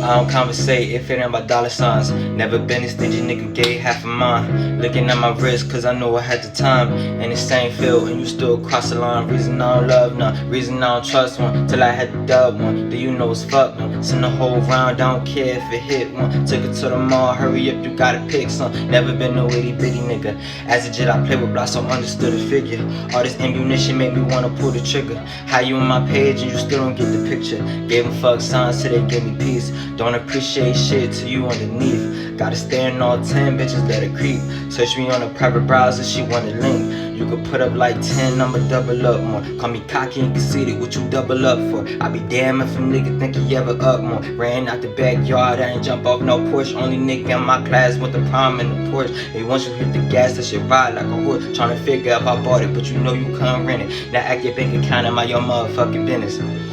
I don't conversate if it ain't about dollar signs. Never been a stingy nigga, gave half of mine. Looking at my wrist, cause I know I had the time. In the same field, and you still cross the line. Reason I don't love none, reason I don't trust one. Till I had to dub one, do you know it's fuck one? Send the whole round, I don't care if it hit one. Took it to the mall, hurry up, you gotta pick some. Never been no itty bitty nigga. As a jet, I play with blocks, so understood the figure. All this ammunition make me wanna pull the trigger. How you on my page and you still don't get the picture? Gave them fuck signs till they gave me peace. Don't appreciate shit till you underneath. Gotta stare in all 10 bitches, let it creep. Search me on a private browser, she want a link. You could put up like 10, I'ma double up more. Call me cocky and conceited, what you double up for? I be damn if a nigga think he ever up more. Ran out the backyard, I ain't jump off no Porsche. Only nigga in my class with the prom in the Porsche. And once you hit the gas, that shit ride like a horse. Tryna figure if I bought it, but you know you couldn't rent it. Now act your bank account and mind your motherfucking business.